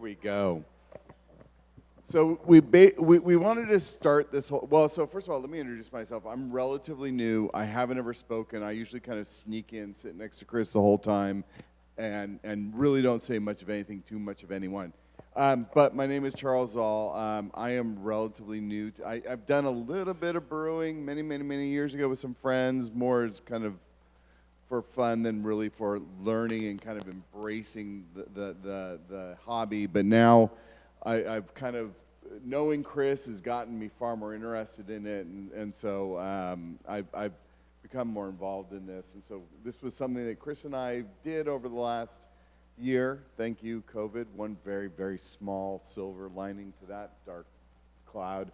we go. So we wanted to start this whole, well, so first of all, let me introduce myself. I'm relatively new. I haven't ever spoken. I usually kind of sneak in, sit next to Chris the whole time, and really don't say much of anything, too much of anyone. But my name is Charles Zahl. I am relatively new. I've done a little bit of brewing many years ago with some friends, more as kind of for fun than really for learning and kind of embracing the hobby. But now I've kind of, knowing Chris has gotten me far more interested in it, and so I've become more involved in this. And so this was something that Chris and I did over the last year. Thank you, COVID. One very small silver lining to that dark cloud.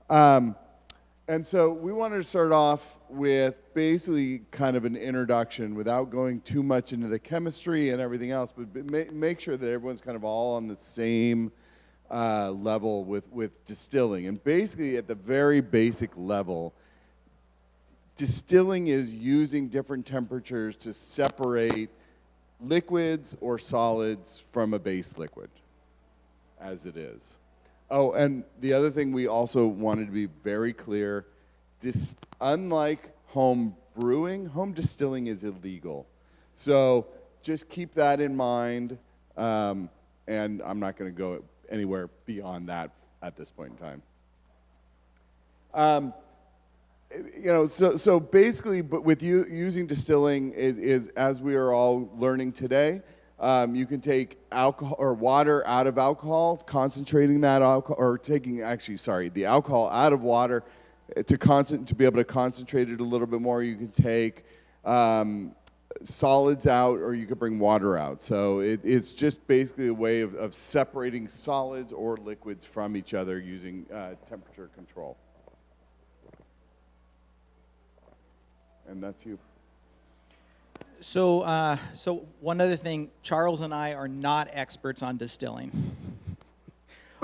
And so we wanted to start off with basically kind of an introduction without going too much into the chemistry and everything else, but make sure that everyone's kind of all on the same level with distilling. And basically at the very basic level, distilling is using different temperatures to separate liquids or solids from a base liquid, as it is. Oh, and the other thing we also wanted to be very clear, unlike home brewing, home distilling is illegal. So just keep that in mind, and I'm not going to go anywhere beyond that at this point in time. So basically, but with you using distilling is as we are all learning today, you can take alcohol or water out of alcohol, concentrating that alcohol, or taking the alcohol out of water to be able to concentrate it a little bit more. You can take solids out, or you could bring water out. So it's just basically a way of separating solids or liquids from each other using temperature control. And that's you. So one other thing, Charles and I are not experts on distilling.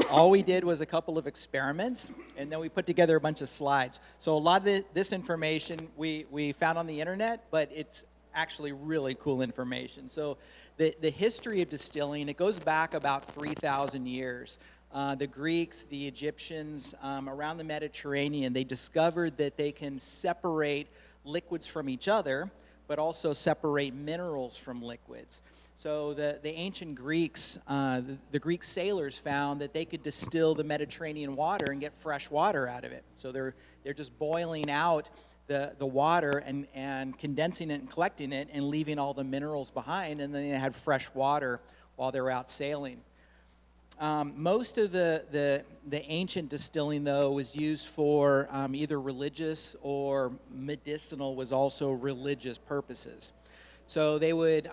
All we did was a couple of experiments, and then we put together a bunch of slides. So a lot of this information we found on the internet, but it's actually really cool information. So the history of distilling, it goes back about 3,000 years. The Greeks, the Egyptians, around the Mediterranean, they discovered that they can separate liquids from each other, but also separate minerals from liquids. So the ancient Greeks, the Greek sailors found that they could distill the Mediterranean water and get fresh water out of it. So they're just boiling out the water and condensing it and collecting it and leaving all the minerals behind, and then they had fresh water while they were out sailing. Most of the ancient distilling, though, was used for either religious or medicinal, was also religious purposes. So they would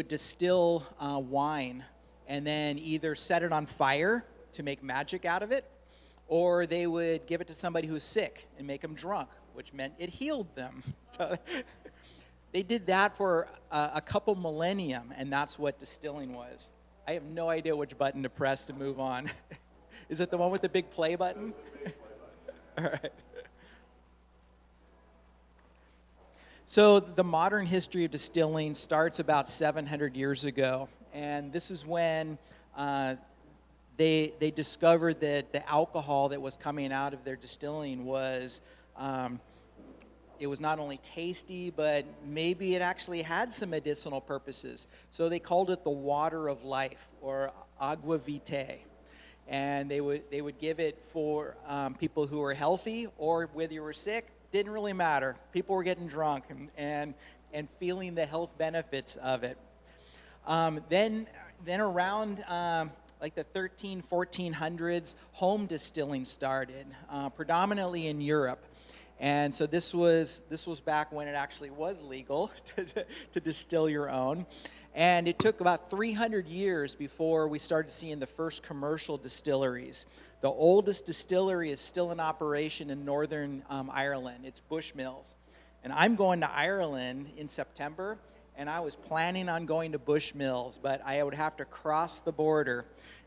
distill wine and then either set it on fire to make magic out of it, or they would give it to somebody who was sick and make them drunk, which meant it healed them. So they did that for a couple millennium, and that's what distilling was. I have no idea which button to press to move on. Is it the one with the big play button? All right. So the modern history of distilling starts about 700 years ago. And this is when they discovered that the alcohol that was coming out of their distilling was, it was not only tasty, but maybe it actually had some medicinal purposes. So they called it the water of life, or agua vitae. And they would give it for people who were healthy, or whether you were sick, didn't really matter. People were getting drunk and feeling the health benefits of it. Then around like the 1400s, home distilling started, predominantly in Europe. And so this was back when it actually was legal to distill your own. And it took about 300 years before we started seeing the first commercial distilleries. The oldest distillery is still in operation in Northern Ireland. It's Bushmills. And I'm going to Ireland in September, and I was planning on going to Bushmills, but I would have to cross the border,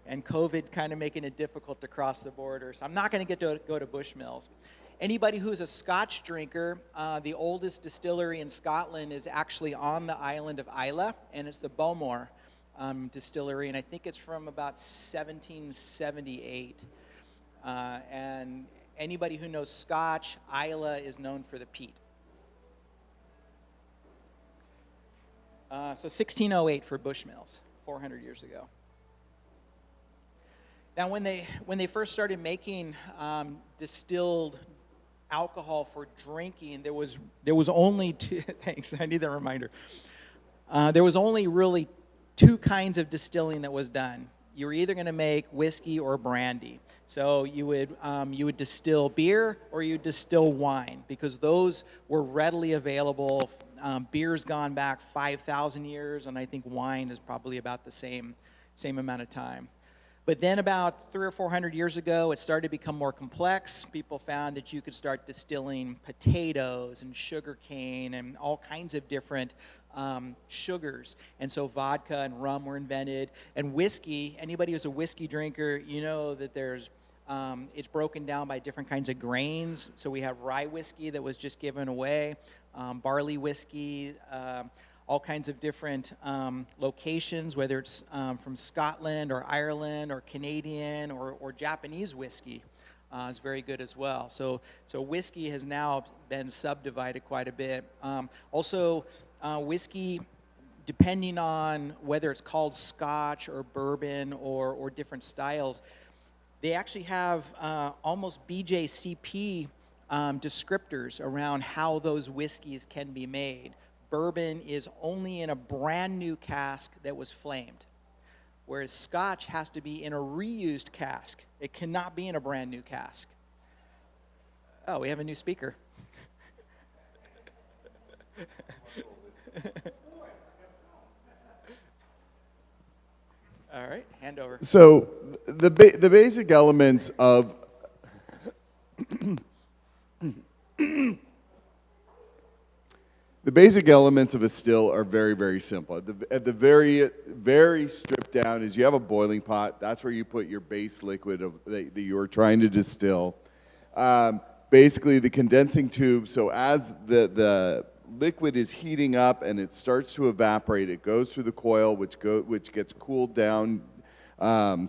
and COVID kind of making it difficult to cross the border. So I'm not going to get to go to Bushmills. Anybody who's a Scotch drinker, the oldest distillery in Scotland is actually on the island of Islay, and it's the Bowmore. distillery, and I think it's from about 1778. And anybody who knows Scotch, Islay is known for the peat. So 1608 for Bushmills, 400 years ago. Now, when they first started making distilled alcohol for drinking, there was only two. Thanks, I need that reminder. There was only really two kinds of distilling that was done. You were either going to make whiskey or brandy. So you would distill beer or you would distill wine, because those were readily available. Beer's gone back 5,000 years, and I think wine is probably about the same amount of time. But then about 300 or 400 years ago, it started to become more complex. People found that you could start distilling potatoes and sugar cane and all kinds of different sugars. And so vodka and rum were invented. And whiskey, anybody who's a whiskey drinker, you know that it's broken down by different kinds of grains. So we have rye whiskey that was just given away, barley whiskey, all kinds of different locations, whether it's from Scotland or Ireland or Canadian or Japanese whiskey is very good as well. So whiskey has now been subdivided quite a bit. Also, whiskey, depending on whether it's called Scotch or bourbon or different styles, they actually have almost BJCP descriptors around how those whiskeys can be made. Bourbon is only in a brand new cask that was flamed, whereas Scotch has to be in a reused cask. It cannot be in a brand new cask. Oh, we have a new speaker. All right, hand over. So the basic elements of the basic elements of a still are very, very simple. At the very stripped down is you have a boiling pot. That's where you put your base liquid that you're trying to distill. Basically, the condensing tube. So as the liquid is heating up and it starts to evaporate, it goes through the coil, which gets cooled down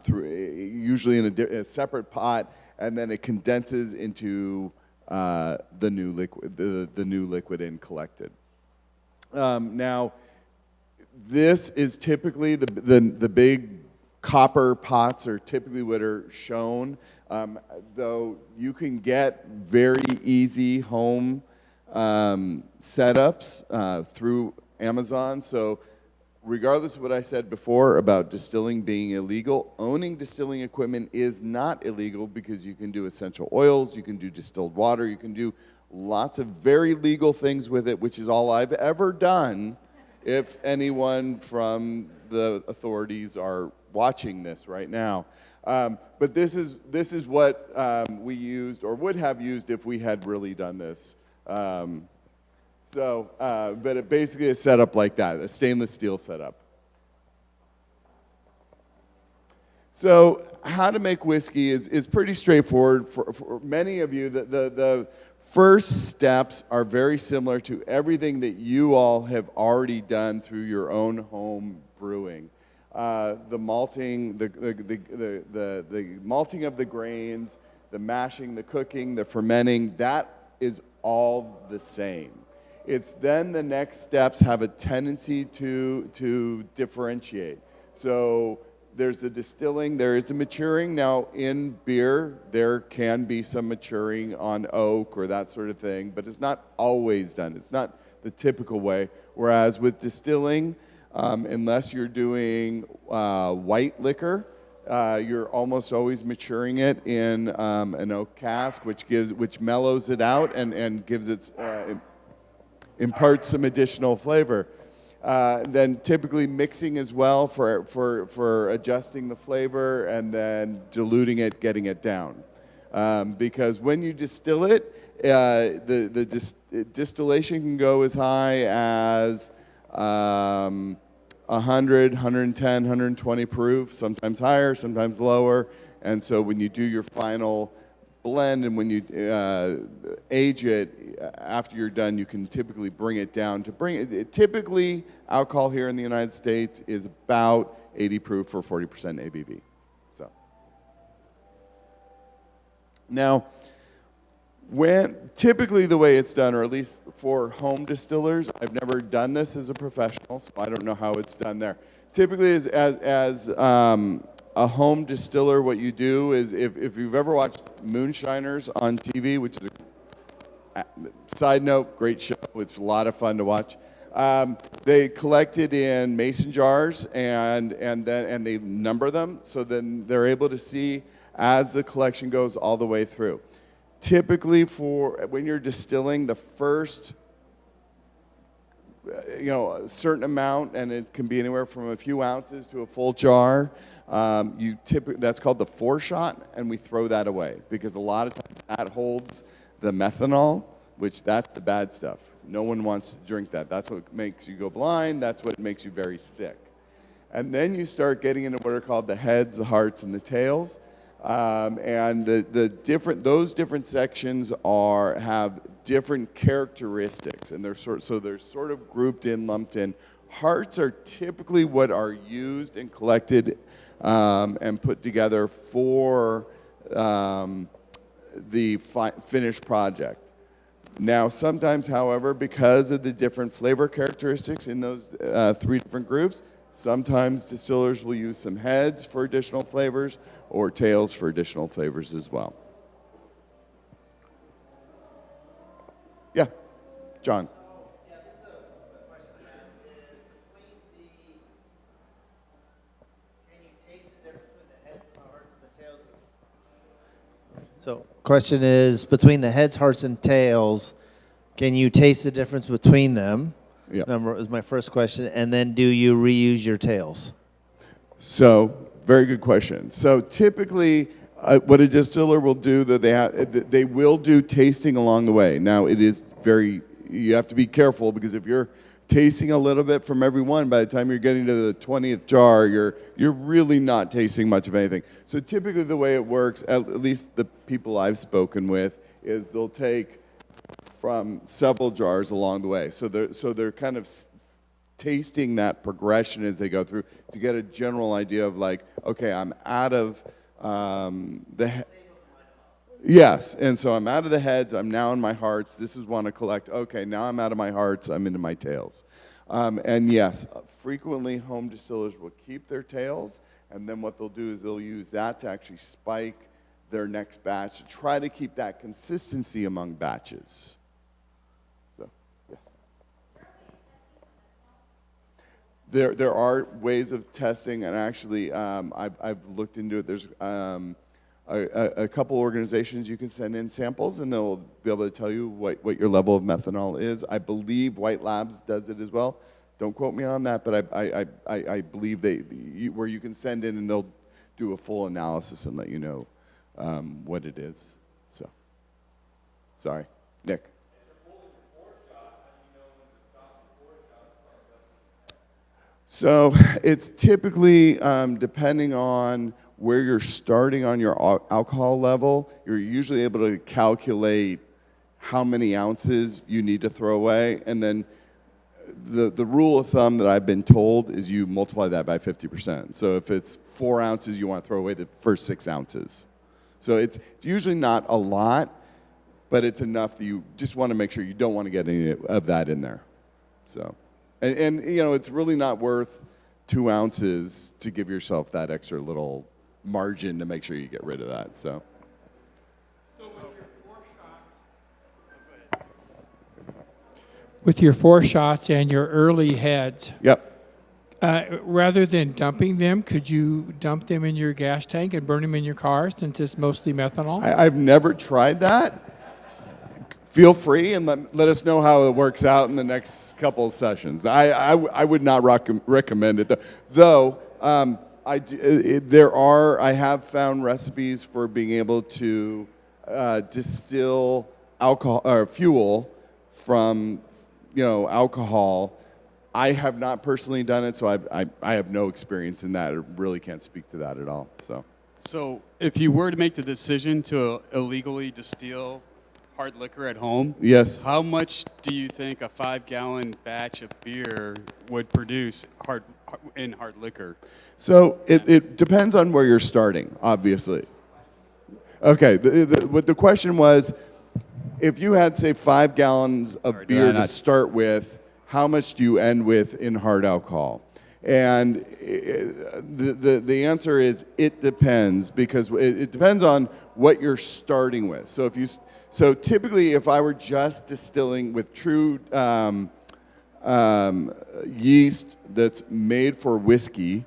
through usually in a separate pot, and then it condenses into the new liquid and collected. Now, this is typically the big copper pots are typically what are shown, though you can get very easy home setups through Amazon. So regardless of what I said before about distilling being illegal, owning distilling equipment is not illegal, because you can do essential oils, you can do distilled water, you can do lots of very legal things with it, which is all I've ever done. If anyone from the authorities are watching this right now. But this is what we used or would have used if we had really done this. But it basically is set up like that, a stainless steel setup. So how to make whiskey is pretty straightforward for many of you. The first steps are very similar to everything that you all have already done through your own home brewing. The malting, the malting of the grains, the mashing, the cooking, the fermenting, that is all the same. It's then the next steps have a tendency to differentiate. So there's the distilling, there is the maturing. Now in beer, there can be some maturing on oak or that sort of thing, but it's not always done. It's not the typical way. Whereas with distilling, unless you're doing white liquor, you're almost always maturing it in an oak cask, which mellows it out and gives it imparts some additional flavor. Then typically mixing as well for adjusting the flavor, and then diluting it, getting it down. Because when you distill it, the distillation can go as high as 100, 110, 120 proof, sometimes higher, sometimes lower. And so when you do your final blend, and when you age it, after you're done, you can typically bring it down. Typically, alcohol here in the United States is about 80 proof for 40% ABV. So now, typically the way it's done, or at least for home distillers, I've never done this as a professional, so I don't know how it's done there. Typically, as a home distiller, what you do is, if you've ever watched Moonshiners on TV, which is a side note, great show, it's a lot of fun to watch. They collect it in mason jars and they number them, so then they're able to see as the collection goes all the way through. Typically, for when you're distilling, the first, a certain amount, and it can be anywhere from a few ounces to a full jar. That's called the foreshot, and we throw that away because a lot of times that holds the methanol, which that's the bad stuff. No one wants to drink that. That's what makes you go blind. That's what makes you very sick. And then you start getting into what are called the heads, the hearts, and the tails. And those different sections have different characteristics, and they're sort of grouped in, lumped in. Hearts are typically what are used and collected and put together for the finished project. Now, sometimes, however, because of the different flavor characteristics in those three different groups, sometimes distillers will use some heads for additional flavors or tails for additional flavors as well. Yeah, John. Yeah, this is a question I have is can you taste the difference between the heads, the hearts, and the tails? So, question is, between the heads, hearts, and tails, can you taste the difference between them? Yeah. Is my first question, and then do you reuse your tails? So, very good question. So typically, what a distiller will do, they will do tasting along the way. Now, you have to be careful, because if you're tasting a little bit from every one, by the time you're getting to the 20th jar, you're really not tasting much of anything. So typically the way it works, at least the people I've spoken with, is they'll take from several jars along the way. So they're kind of tasting that progression as they go through to get a general idea of, like, okay, I'm out of yes, and so I'm out of the heads, I'm now in my hearts, this is one to collect, okay, now I'm out of my hearts, I'm into my tails. And yes, frequently home distillers will keep their tails, and then what they'll do is they'll use that to actually spike their next batch to try to keep that consistency among batches. So, yes. There are ways of testing, and actually I've looked into it. There's a couple organizations you can send in samples, and they'll be able to tell you what your level of methanol is. I believe White Labs does it as well. Don't quote me on that, but I believe where you can send in and they'll do a full analysis and let you know what it is. So, sorry, Nick. So it's typically, depending on where you're starting on your alcohol level, you're usually able to calculate how many ounces you need to throw away. And then the rule of thumb that I've been told is you multiply that by 50%. So if it's 4 ounces, you want to throw away the first 6 ounces. So it's usually not a lot, but it's enough that you just want to make sure you don't want to get any of that in there. So. And it's really not worth 2 ounces to give yourself that extra little margin to make sure you get rid of that. So with your 4 shots and your early heads, yep. Rather than dumping them, could you dump them in your gas tank and burn them in your car since it's mostly methanol? I've never tried that. Feel free and let us know how it works out in the next couple of sessions. I would not recommend it, though. I have found recipes for being able to distill alcohol or fuel from alcohol. I have not personally done it, so I have no experience in that. I really can't speak to that at all. So So if you were to make the decision to illegally distill hard liquor at home, Yes. how much do you think a 5-gallon batch of beer would produce in hard liquor? So it depends on where you're starting, obviously. Okay, what the question was, if you had, say, 5 gallons of Sorry, beer did I to not- start with, how much do you end with in hard alcohol? And the answer is it depends, because it depends on what you're starting with. So typically, if I were just distilling with true yeast that's made for whiskey,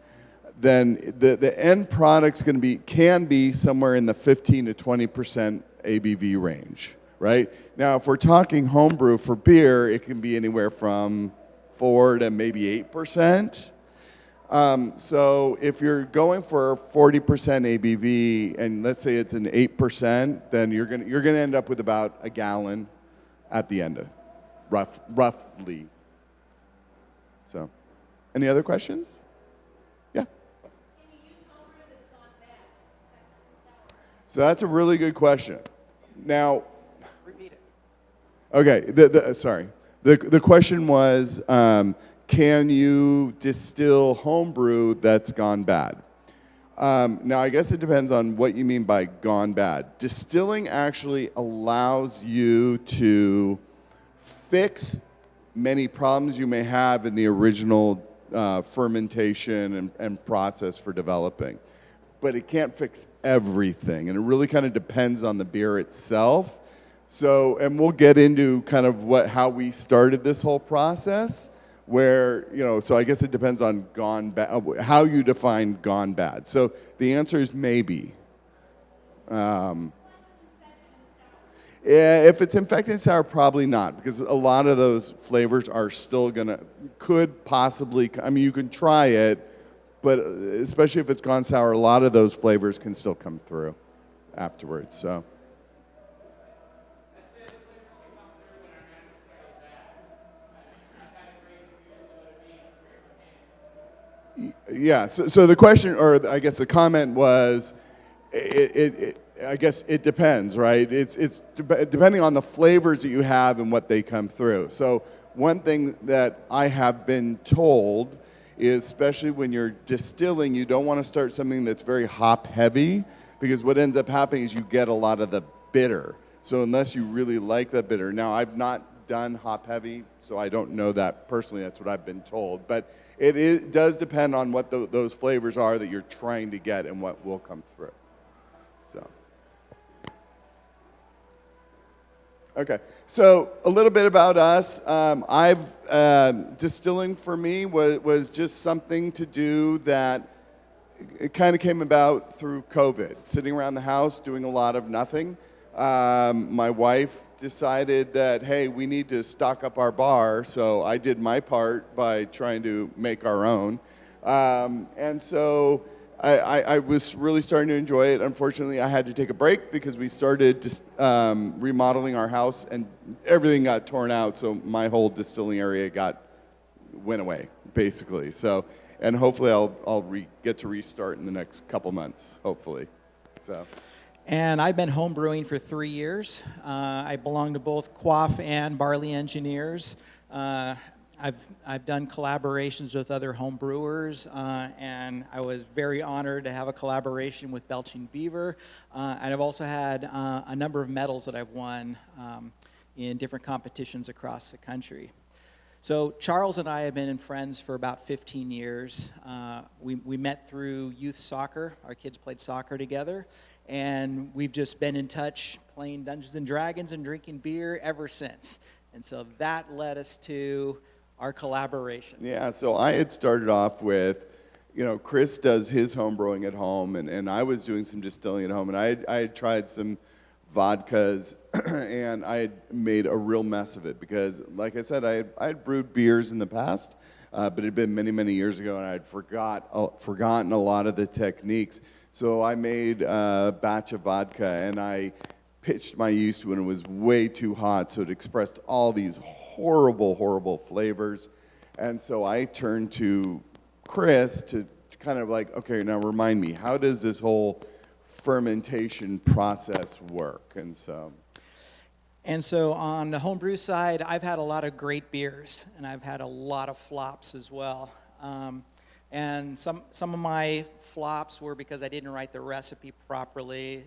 then the end product's can be somewhere in the 15 to 20% ABV range, right? Now, if we're talking homebrew for beer, it can be anywhere from 4 to maybe 8%. So if you're going for 40% ABV, and let's say it's an 8%, then you're gonna end up with about a gallon at the end of roughly. So, any other questions? Yeah. So that's a really good question. Now, Repeat it. okay. Sorry. The question was, can you distill homebrew that's gone bad? Now, I guess it depends on what you mean by gone bad. Distilling actually allows you to fix many problems you may have in the original fermentation and process for developing. But it can't fix everything, and it really kind of depends on the beer itself. So, and we'll get into kind of how we started this whole process, where, so I guess it depends on gone bad, how you define gone bad. So the answer is maybe. Yeah, if it's infected and sour, probably not, because a lot of those flavors are still could possibly, I mean, you can try it, but especially if it's gone sour, a lot of those flavors can still come through afterwards, so. Yeah, so the question, or I guess the comment was, I guess it depends, right? It's depending on the flavors that you have and what they come through. So one thing that I have been told is, especially when you're distilling, you don't want to start something that's very hop heavy, because what ends up happening is you get a lot of the bitter. So unless you really like the bitter. Now, I've not done hop heavy, so I don't know that personally. That's what I've been told. But it does depend on what those flavors are that you're trying to get and what will come through. So, okay. So a little bit about us. Distilling for me was just something to do that it kind of came about through COVID. Sitting around the house doing a lot of nothing. My wife decided that, hey, we need to stock up our bar, so I did my part by trying to make our own. And so I was really starting to enjoy it. Unfortunately, I had to take a break because we started just, remodeling our house, and everything got torn out, so my whole distilling area went away, basically. So, and hopefully I'll get to restart in the next couple months, hopefully. So. And I've been home brewing for 3 years. I belong to both Quaff and Barley Engineers. I've done collaborations with other home brewers, and I was very honored to have a collaboration with Belching Beaver. And I've also had a number of medals that I've won in different competitions across the country. So Charles and I have been friends for about 15 years. We met through youth soccer. Our kids played soccer together. And we've just been in touch, playing Dungeons and Dragons and drinking beer ever since. And so that led us to our collaboration. Yeah, so I had started off with, Chris does his home brewing at home, and I was doing some distilling at home, and I had tried some vodkas, and I had made a real mess of it because, like I said, I had brewed beers in the past, but it had been many, many years ago, and I had forgotten a lot of the techniques. So I made a batch of vodka, and I pitched my yeast when it was way too hot, so it expressed all these horrible, horrible flavors. And so I turned to Chris to kind of like, okay, now remind me, how does this whole fermentation process work? And so, on the homebrew side, I've had a lot of great beers, and I've had a lot of flops as well. And some of my flops were because I didn't write the recipe properly.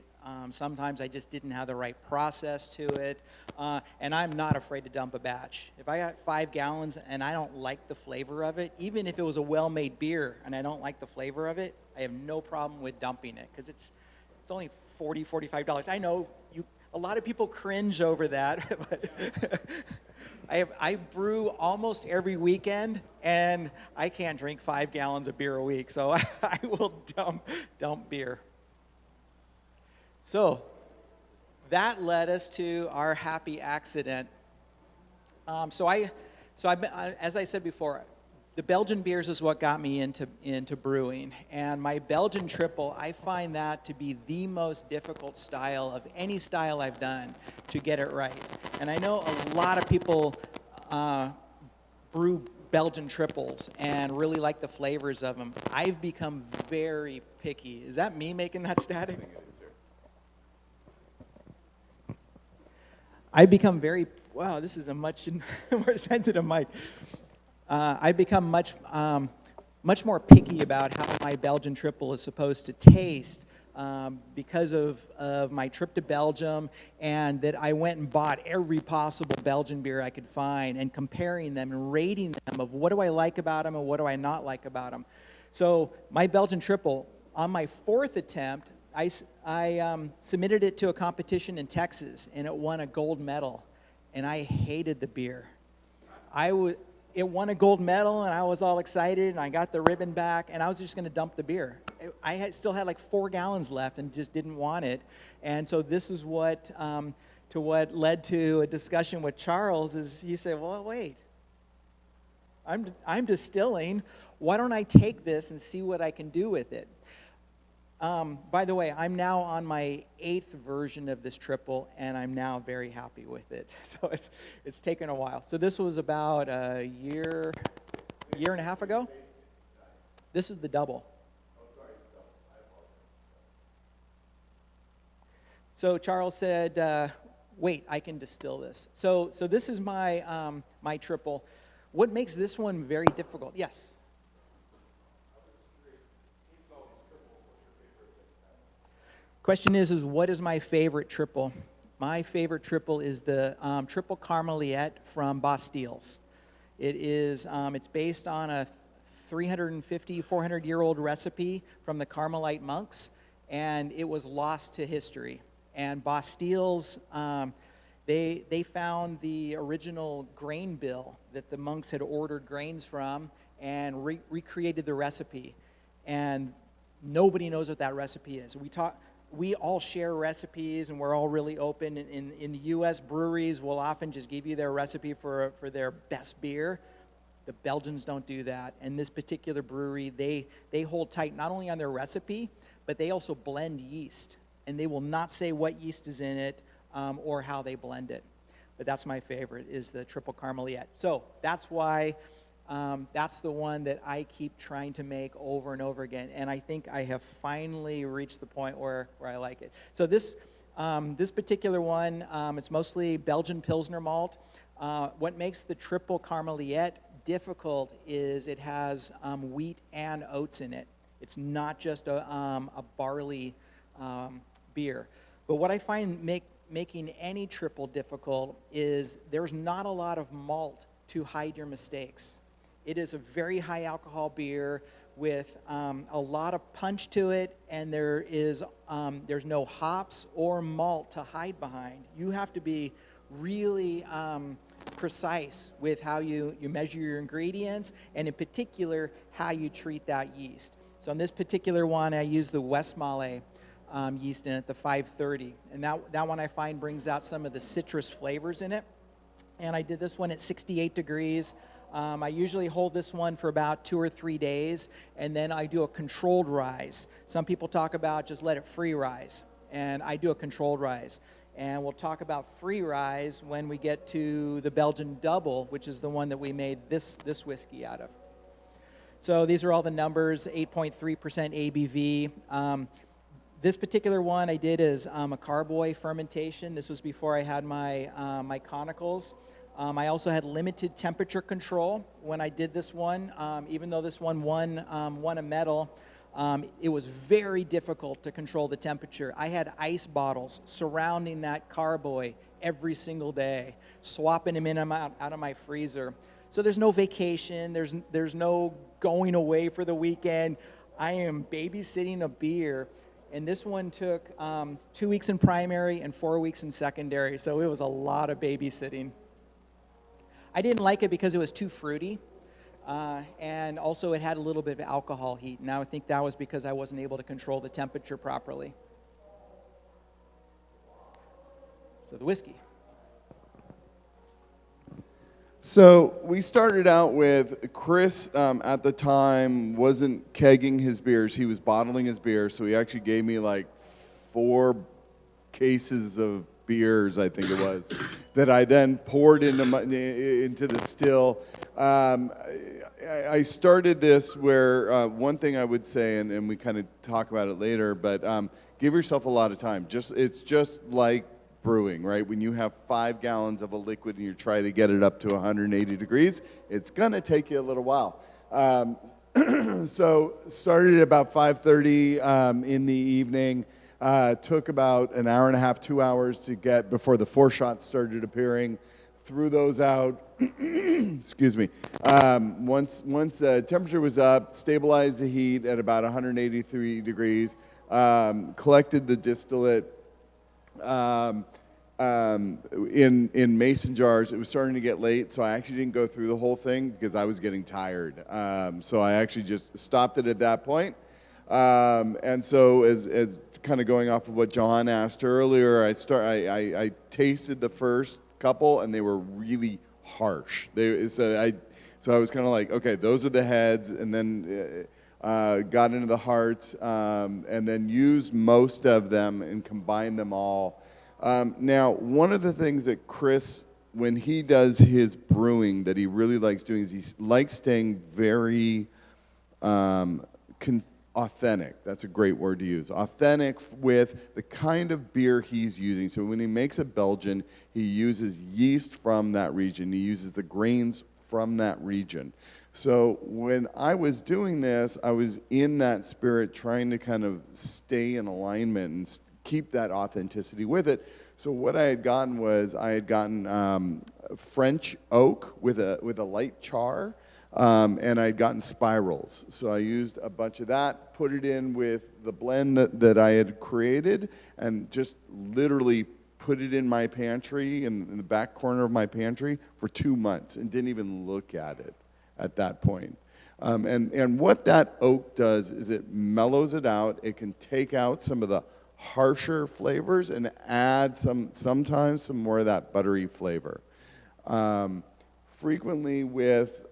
Sometimes I just didn't have the right process to it. And I'm not afraid to dump a batch. If I got 5 gallons and I don't like the flavor of it, even if it was a well-made beer and I don't like the flavor of it, I have no problem with dumping it because it's only $40, $45. I know a lot of people cringe over that, but I brew almost every weekend, and I can't drink 5 gallons of beer a week, so I will dump beer. So that led us to our happy accident. As I said before, the Belgian beers is what got me into brewing. And my Belgian triple, I find that to be the most difficult style of any style I've done to get it right. And I know a lot of people brew Belgian triples and really like the flavors of them. I've become very picky. Is that me making that static? I've become wow, this is a much more sensitive mic. I've become much more picky about how my Belgian triple is supposed to taste because of my trip to Belgium, and that I went and bought every possible Belgian beer I could find and comparing them and rating them of what do I like about them and what do I not like about them. So my Belgian triple, on my 4th attempt, I submitted it to a competition in Texas, and it won a gold medal, and I hated the beer. It won a gold medal, and I was all excited, and I got the ribbon back, and I was just going to dump the beer. I still had like 4 gallons left and just didn't want it. And so this is what led to a discussion with Charles. Is he said, well, wait, I'm distilling. Why don't I take this and see what I can do with it? By the way, I'm now on my 8th version of this triple, and I'm now very happy with it. So it's taken a while. So this was about a year and a half ago. This is the double. So Charles said, wait, I can distill this. So this is my my triple. What makes this one very difficult? Yes? Question is what is my favorite triple? My favorite triple is the Triple Carmeliet from Bastilles. It is, it's based on a 350, 400-year-old recipe from the Carmelite monks, and it was lost to history. And Bastilles, they found the original grain bill that the monks had ordered grains from and recreated the recipe. And nobody knows what that recipe is. We all share recipes, and we're all really open. In the U.S., breweries will often just give you their recipe for their best beer. The Belgians don't do that. And this particular brewery, they hold tight not only on their recipe, but they also blend yeast. And they will not say what yeast is in it or how they blend it. But that's my favorite, is the Triple Carmeliet. So that's why that's the one that I keep trying to make over and over again. And I think I have finally reached the point where I like it. So this particular one, it's mostly Belgian Pilsner malt. What makes the Triple Carmeliet difficult is it has wheat and oats in it. It's not just a barley beer. But what I find making any triple difficult is there's not a lot of malt to hide your mistakes. It is a very high alcohol beer with a lot of punch to it, and there's no hops or malt to hide behind. You have to be really precise with how you measure your ingredients, and in particular, how you treat that yeast. So in this particular one, I use the Westmalle yeast in it, the 530. And that one I find brings out some of the citrus flavors in it. And I did this one at 68 degrees. I usually hold this one for about 2 or 3 days, and then I do a controlled rise. Some people talk about just let it free rise, and I do a controlled rise. And we'll talk about free rise when we get to the Belgian double, which is the one that we made this whiskey out of. So these are all the numbers, 8.3% ABV. This particular one I did as a carboy fermentation. This was before I had my my conicals. I also had limited temperature control when I did this one. Even though this one won a medal, it was very difficult to control the temperature. I had ice bottles surrounding that carboy every single day, swapping them in and out of my freezer. So there's no vacation. There's no going away for the weekend. I am babysitting a beer. And this one took 2 weeks in primary and 4 weeks in secondary, so it was a lot of babysitting. I didn't like it because it was too fruity, and also it had a little bit of alcohol heat. Now I think that was because I wasn't able to control the temperature properly. So the whiskey. So we started out with Chris at the time wasn't kegging his beers, he was bottling his beer, so he actually gave me like 4 cases of beers, I think it was, that I then poured into the still. I started this where one thing I would say, and we kind of talk about it later, but give yourself a lot of time. It's just like brewing, right? When you have 5 gallons of a liquid and you try to get it up to 180 degrees, it's gonna take you a little while. So started at about 5:30 in the evening. Took about an hour and a half, 2 hours to get before the foreshots started appearing. Threw those out. Excuse me. Once the temperature was up, stabilized the heat at about 183 degrees. Collected the distillate. In mason jars. It was starting to get late, so I actually didn't go through the whole thing because I was getting tired. So I actually just stopped it at that point. And so as kind of going off of what John asked earlier, I tasted the first couple and they were really harsh. So I was kind of like, okay, those are the heads, and then got into the hearts, and then used most of them and combined them all. Now, one of the things that Chris, when he does his brewing, that he really likes doing is he likes staying very authentic. That's a great word to use. Authentic with the kind of beer he's using. So when he makes a Belgian, he uses yeast from that region. He uses the grains from that region. So when I was doing this, I was in that spirit, trying to kind of stay in alignment and keep that authenticity with it. So what I had gotten was French oak with a light char, and I had gotten spirals. So I used a bunch of that, put it in with the blend that I had created, and just literally put it in my pantry, in the back corner of my pantry, for 2 months, and didn't even look at it at that point. And what that oak does is it mellows it out. It can take out some of the harsher flavors and add sometimes some more of that buttery flavor. Frequently with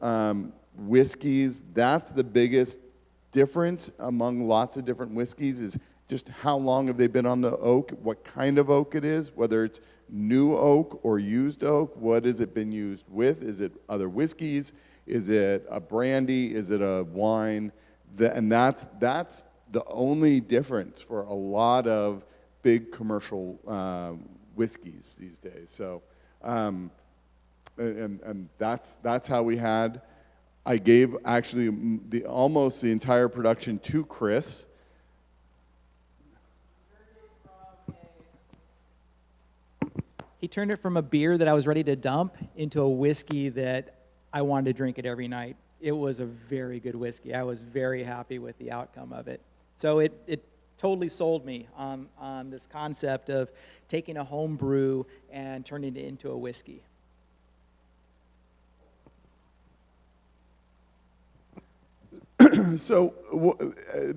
whiskeys, that's the biggest difference among lots of different whiskeys, is just how long have they been on the oak, what kind of oak it is, whether it's new oak or used oak, what has it been used with, is it other whiskeys, is it a brandy, is it a wine, and that's the only difference for a lot of big commercial whiskeys these days. So, and that's how we had. I gave actually almost the entire production to Chris. He turned it from a beer that I was ready to dump into a whiskey that I wanted to drink it every night. It was a very good whiskey. I was very happy with the outcome of it. So it totally sold me on this concept of taking a home brew and turning it into a whiskey. So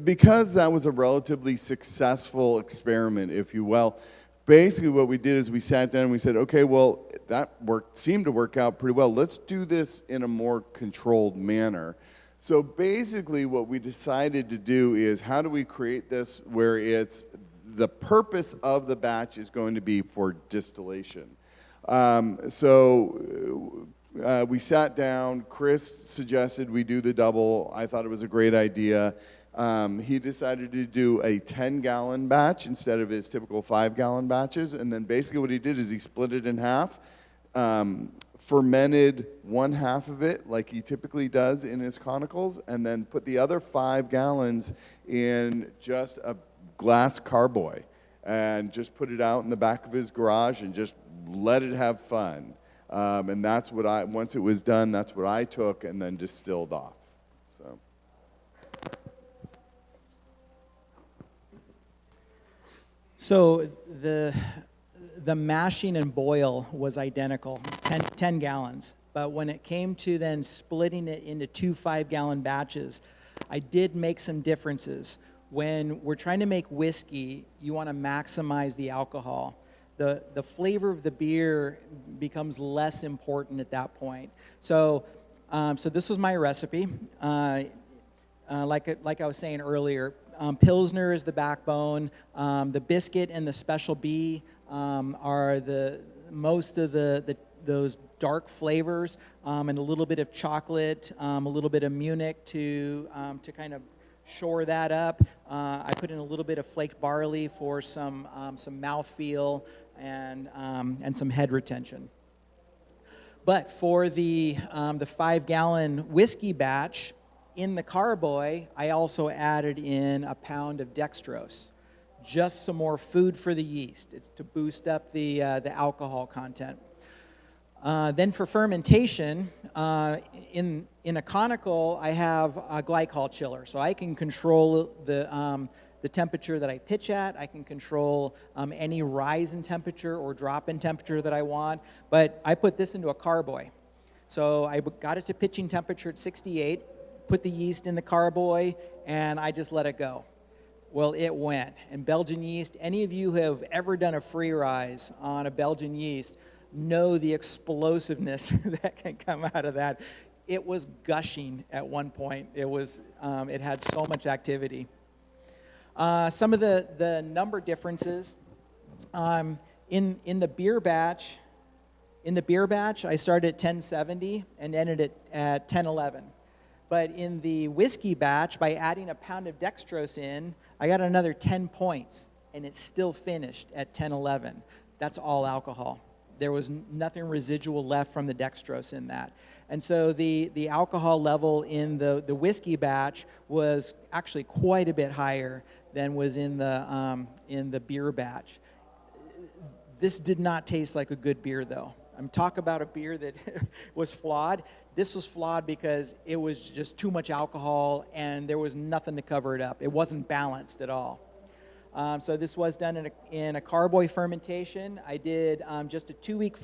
because that was a relatively successful experiment, if you will, basically what we did is we sat down and we said, okay, well, that seemed to work out pretty well. Let's do this in a more controlled manner. So basically what we decided to do is, how do we create this where it's the purpose of the batch is going to be for distillation. We sat down. Chris suggested we do the double. I thought it was a great idea. He decided to do a 10-gallon batch instead of his typical 5-gallon batches. And then basically what he did is he split it in half, fermented one half of it like he typically does in his conicals, and then put the other 5 gallons in just a glass carboy and just put it out in the back of his garage and just let it have fun. And that's what once it was done, that's what I took and then distilled off. So. So the mashing and boil was identical, 10 gallons. But when it came to then splitting it into 2 5-gallon batches, I did make some differences. When we're trying to make whiskey, you want to maximize the alcohol. The flavor of the beer becomes less important at that point. So this was my recipe. Like I was saying earlier, Pilsner is the backbone. The biscuit and the Special B are most of those dark flavors, and a little bit of chocolate, a little bit of Munich to kind of shore that up. I put in a little bit of flaked barley for some mouthfeel and some head retention. But for the 5-gallon whiskey batch, in the carboy, I also added in a pound of dextrose, just some more food for the yeast. It's to boost up the alcohol content. Then for fermentation, in a conical, I have a glycol chiller, so I can control the temperature that I pitch at. I can control any rise in temperature or drop in temperature that I want. But I put this into a carboy. So I got it to pitching temperature at 68, put the yeast in the carboy, and I just let it go. Well, it went. And Belgian yeast, any of you who have ever done a free rise on a Belgian yeast know the explosiveness that can come out of that. It was gushing at one point. It had so much activity. Some of the number differences in the beer batch. In the beer batch, I started at 1070 and ended at 1011. But in the whiskey batch, by adding a pound of dextrose in, I got another 10 points, and it still finished at 1011. That's all alcohol. There was nothing residual left from the dextrose in that. And so the alcohol level in the whiskey batch was actually quite a bit higher than was in the beer batch. This did not taste like a good beer, though. I'm talking about a beer that was flawed. This was flawed because it was just too much alcohol and there was nothing to cover it up. It wasn't balanced at all. So this was done in a carboy fermentation. I did just a 2-week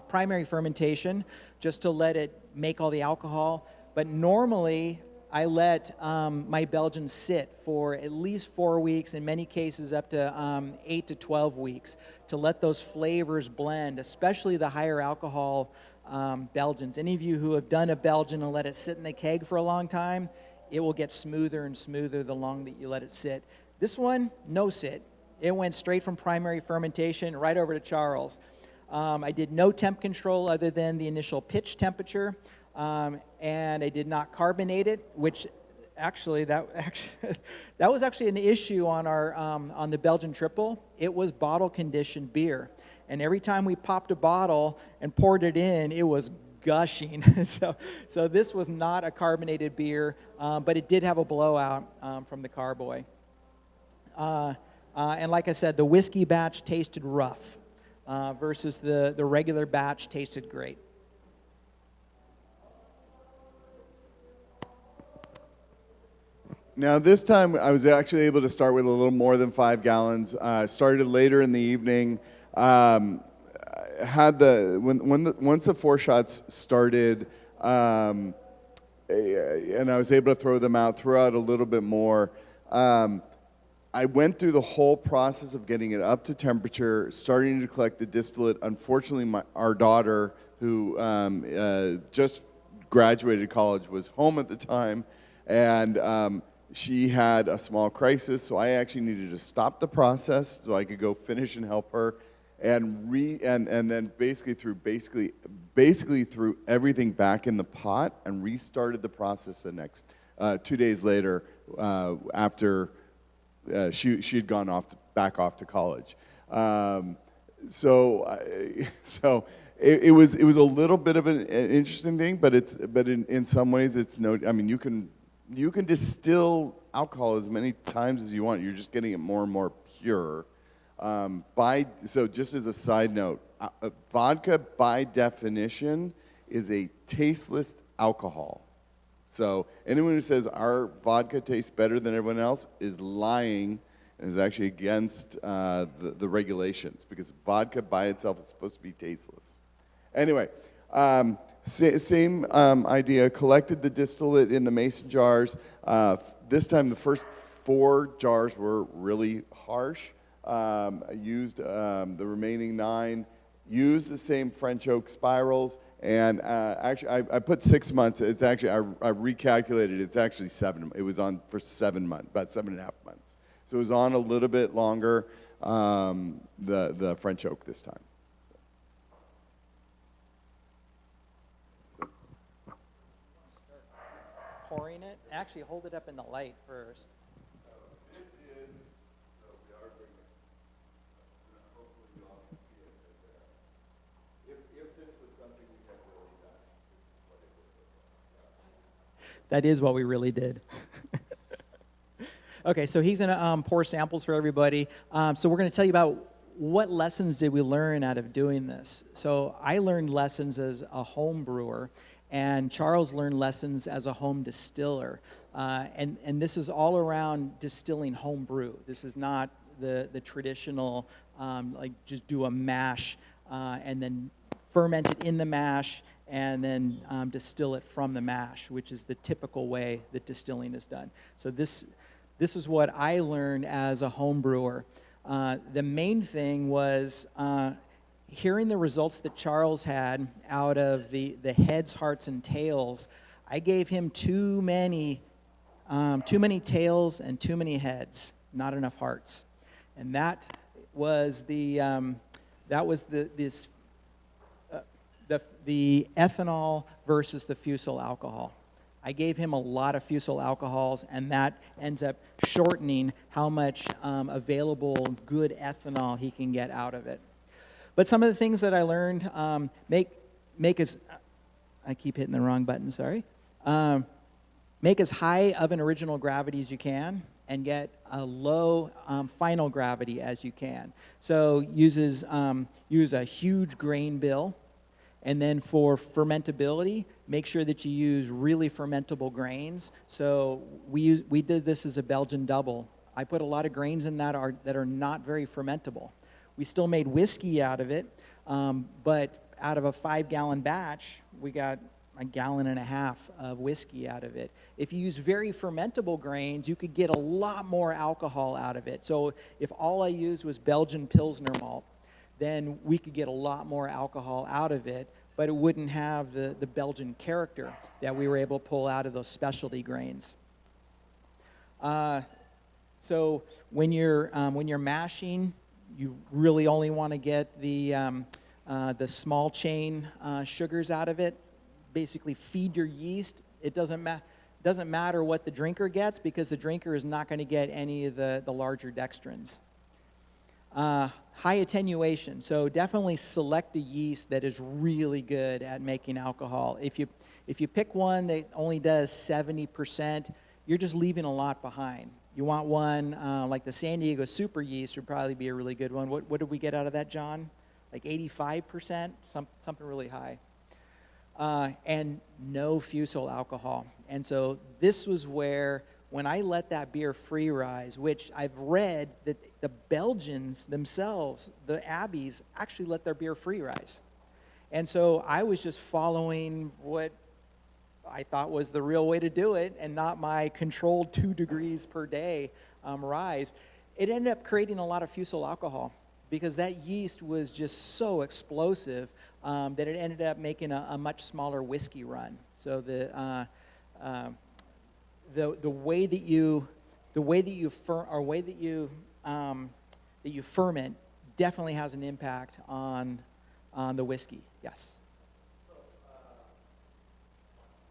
primary fermentation just to let it make all the alcohol. But normally, I let my Belgians sit for at least 4 weeks, in many cases up to 8 to 12 weeks, to let those flavors blend, especially the higher alcohol Belgians. Any of you who have done a Belgian and let it sit in the keg for a long time, it will get smoother and smoother the longer that you let it sit. This one, no sit. It went straight from primary fermentation right over to Charles. I did no temp control other than the initial pitch temperature, and I did not carbonate it, which actually that was actually an issue on our on the Belgian triple. It was bottle conditioned beer, and every time we popped a bottle and poured it in, it was gushing. so this was not a carbonated beer, but it did have a blowout from the carboy. And like I said, the whiskey batch tasted rough versus the regular batch tasted great. Now this time I was actually able to start with a little more than 5 gallons. Started later in the evening. Once the 4 shots started, and I was able to throw out a little bit more. I went through the whole process of getting it up to temperature, starting to collect the distillate. Unfortunately, our daughter, who just graduated college, was home at the time, and she had a small crisis, so I actually needed to stop the process so I could go finish and help her, and then basically threw everything back in the pot and restarted the process 2 days later, after she had gone back off to college. So it was a little bit of an interesting thing, but in some ways it's no. I mean, you can distill alcohol as many times as you want. You're just getting it more and more pure. So just as a side note, vodka by definition is a tasteless alcohol. So anyone who says our vodka tastes better than everyone else is lying and is actually against the regulations, because vodka by itself is supposed to be tasteless. Anyway, same idea. Collected the distillate in the mason jars. This time the first 4 jars were really harsh. I used the remaining 9. Used the same French oak spirals, and actually I put 6 months. It's actually I recalculated. It's actually 7. It was on for 7 months, about 7.5 months. So it was on a little bit longer. The French oak this time. Pouring it. Actually, hold it up in the light first. That is what we really did. Okay, so he's going to pour samples for everybody. So we're going to tell you about what lessons did we learn out of doing this. So I learned lessons as a home brewer, and Charles learned lessons as a home distiller. And this is all around distilling homebrew. This is not the traditional, like just do a mash and then ferment it in the mash and then distill it from the mash, which is the typical way that distilling is done. So this is what I learned as a home brewer. The main thing was hearing the results that Charles had out of the heads, hearts, and tails. I gave him too many tails and too many heads, not enough hearts, and that was the ethanol versus the fusel alcohol. I gave him a lot of fusel alcohols, and that ends up shortening how much available good ethanol he can get out of it. But some of the things that I learned, make as, I keep hitting the wrong button, sorry. Make as high of an original gravity as you can, and get a low final gravity as you can. So use a huge grain bill. And then for fermentability, make sure that you use really fermentable grains. So we did this as a Belgian double. I put a lot of grains in that are not very fermentable. We still made whiskey out of it, but out of a 5-gallon batch, we got 1.5 gallons of whiskey out of it. If you use very fermentable grains, you could get a lot more alcohol out of it. So if all I used was Belgian Pilsner malt, then we could get a lot more alcohol out of it, but it wouldn't have the Belgian character that we were able to pull out of those specialty grains. So when you're mashing, you really only want to get the small chain sugars out of it. Basically, feed your yeast. It doesn't matter what the drinker gets, because the drinker is not going to get any of the larger dextrins. High attenuation. So definitely select a yeast that is really good at making alcohol. If you pick one that only does 70%, you're just leaving a lot behind. You want one like the San Diego Super Yeast would probably be a really good one. What did we get out of that, John? Like 85%, something really high. And no fusel alcohol. And so this was where, when I let that beer free rise, which I've read that the Belgians themselves, the Abbeys, actually let their beer free rise. And so I was just following what I thought was the real way to do it, and not my controlled 2 degrees per day rise. It ended up creating a lot of fusel alcohol, because that yeast was just so explosive that it ended up making a much smaller whiskey run. So the way that you ferment definitely has an impact on the whiskey. Yes. So,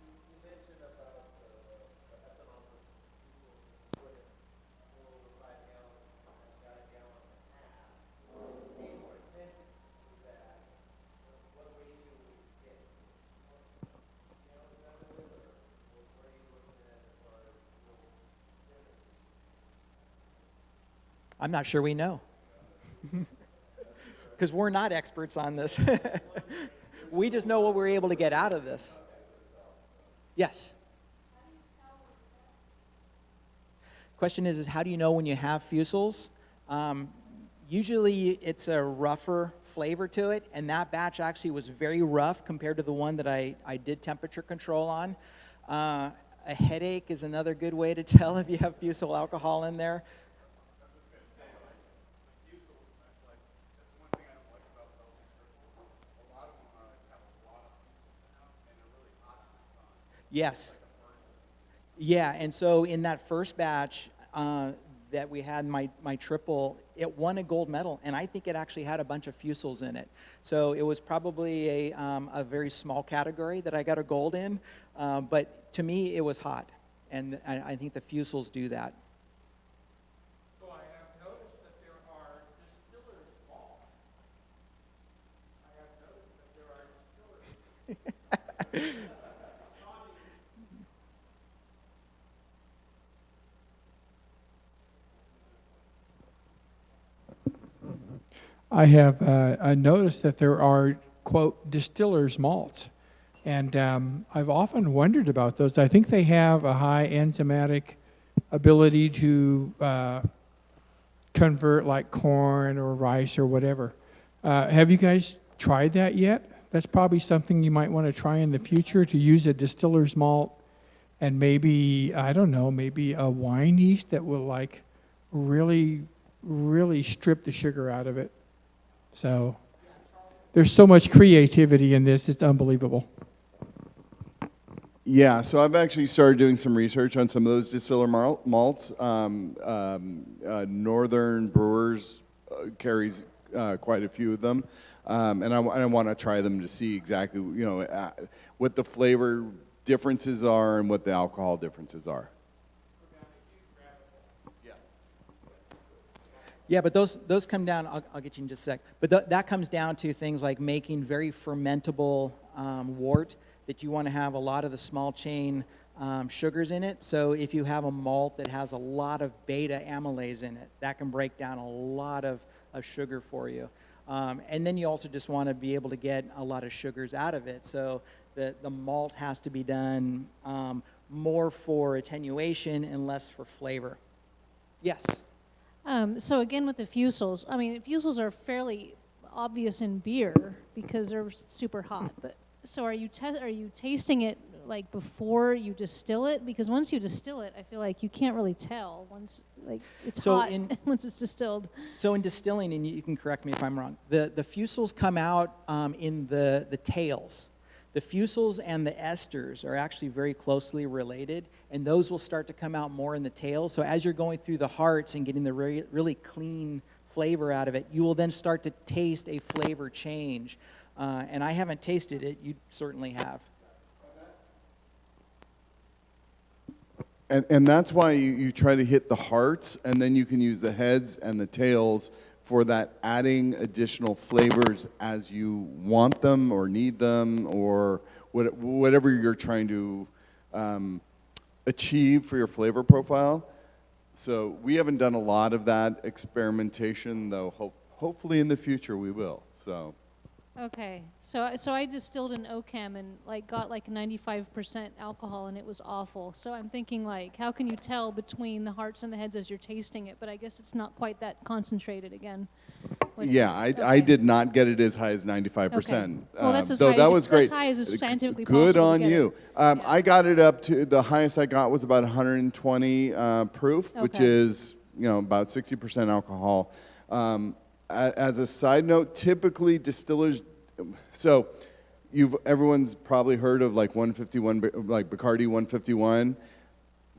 you mentioned about the I'm not sure we know. Because we're not experts on this. We just know what we're able to get out of this. Yes? Question is how do you know when you have fusels? Usually it's a rougher flavor to it, and that batch actually was very rough compared to the one that I did temperature control on. A headache is another good way to tell if you have fusel alcohol in there. Yes. Yeah, and so in that first batch that we had, my triple, it won a gold medal, and I think it actually had a bunch of fusels in it. So it was probably a very small category that I got a gold in, but to me it was hot, and I think the fusels do that. So I have noticed that there are distillers' malts. I have noticed that there are distillers. I have noticed that there are, quote, distillers' malts. And I've often wondered about those. I think they have a high enzymatic ability to convert like corn or rice or whatever. Have you guys tried that yet? That's probably something you might want to try in the future, to use a distiller's malt and maybe, I don't know, maybe a wine yeast that will like really strip the sugar out of it. So there's so much creativity in this, it's unbelievable. Yeah, so I've actually started doing some research on some of those distiller malts. Northern Brewers carries quite a few of them, and I want to try them to see exactly what the flavor differences are and what the alcohol differences are. Yeah, but those come down, I'll get you in just a sec, but that comes down to things like making very fermentable wort, that you want to have a lot of the small chain sugars in it. So if you have a malt that has a lot of beta amylase in it, that can break down a lot of sugar for you. And then you also just want to be able to get a lot of sugars out of it. So the malt has to be done more for attenuation and less for flavor. Yes? So again with the fusels, I mean, fusels are fairly obvious in beer because they're super hot. But so are you tasting it like before you distill it? Because once you distill it, I feel like you can't really tell once it's hot once it's distilled. So in distilling, and you can correct me if I'm wrong, the fusels come out in the tails. The fusels and the esters are actually very closely related, and those will start to come out more in the tails. So as you're going through the hearts and getting the really clean flavor out of it, you will then start to taste a flavor change. And I haven't tasted it. You certainly have. And that's why you try to hit the hearts, and then you can use the heads and the tails for that, adding additional flavors as you want them or need them, or whatever you're trying to achieve for your flavor profile. So we haven't done a lot of that experimentation, though hopefully in the future we will. So. Okay, so I distilled an Ocam and got 95% alcohol, and it was awful. So I'm thinking how can you tell between the hearts and the heads as you're tasting it? But I guess it's not quite that concentrated again. Yeah, I did not get it as high as 95%. Okay. Well, that's as so high that as, was great. as high as is scientifically Good possible on to get you. it. I got it up to, the highest I got was about 120 proof, which Okay. is about 60% alcohol. As a side note, typically distillers, so everyone's probably heard of 151, like Bacardi 151.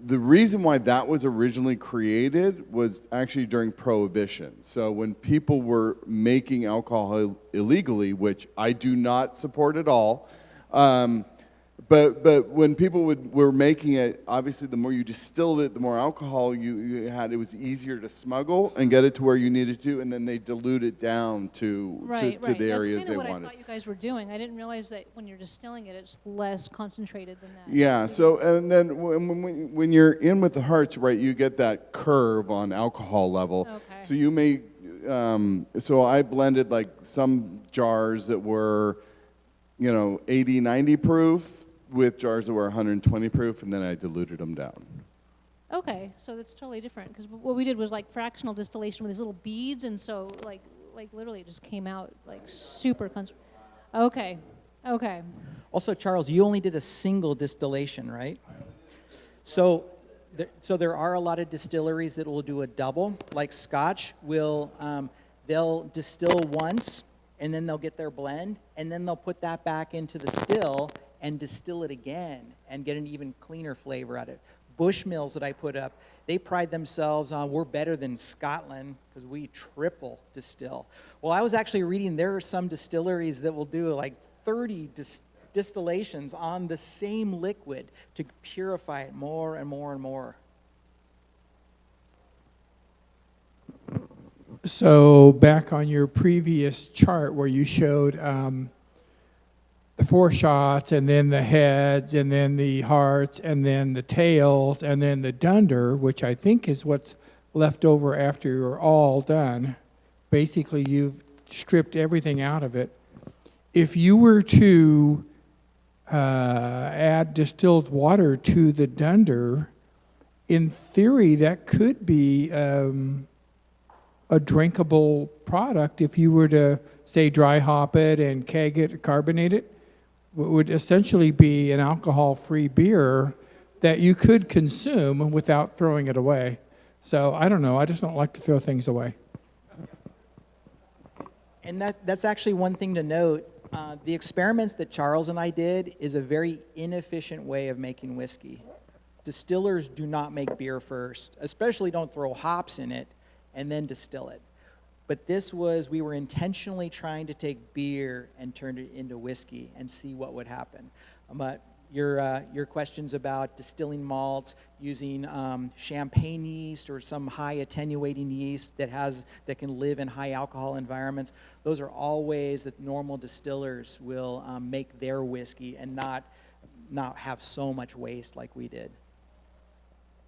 The reason why that was originally created was actually during Prohibition. So when people were making alcohol illegally, which I do not support at all, But when people were making it, obviously the more you distilled it, the more alcohol you had. It was easier to smuggle and get it to where you needed to, and then they dilute it down to Right. the areas That's they kind of what wanted. I thought you guys were doing. I didn't realize that when you're distilling it, it's less concentrated than that. Yeah. So and then when you're in with the hearts, right, you get that curve on alcohol level. Okay. So you may. So I blended like some jars that were, 80, 90 proof with jars that were 120 proof, and then I diluted them down. Okay, so that's totally different because what we did was like fractional distillation with these little beads, and so like literally it just came out like super Okay. Also, Charles, you only did a single distillation, right? So there are a lot of distilleries that will do a double. Like Scotch will, they'll distill once, and then they'll get their blend, and then they'll put that back into the still and distill it again and get an even cleaner flavor out of it. Bushmills that I put up, they pride themselves on, we're better than Scotland because we triple distill. Well, I was actually reading there are some distilleries that will do like 30 distillations on the same liquid to purify it more and more and more. So back on your previous chart where you showed the foreshots and then the heads and then the hearts and then the tails and then the dunder, which I think is what's left over after you're all done. Basically, you've stripped everything out of it. If you were to add distilled water to the dunder, in theory, that could be a drinkable product if you were to, say, dry hop it and keg it, carbonate it. Would essentially be an alcohol-free beer that you could consume without throwing it away. So I don't know. I just don't like to throw things away. And that's actually one thing to note. The experiments that Charles and I did is a very inefficient way of making whiskey. Distillers do not make beer first, especially don't throw hops in it and then distill it. But we were intentionally trying to take beer and turn it into whiskey and see what would happen. But your questions about distilling malts using champagne yeast or some high attenuating yeast that can live in high alcohol environments, those are all ways that normal distillers will make their whiskey and not have so much waste like we did.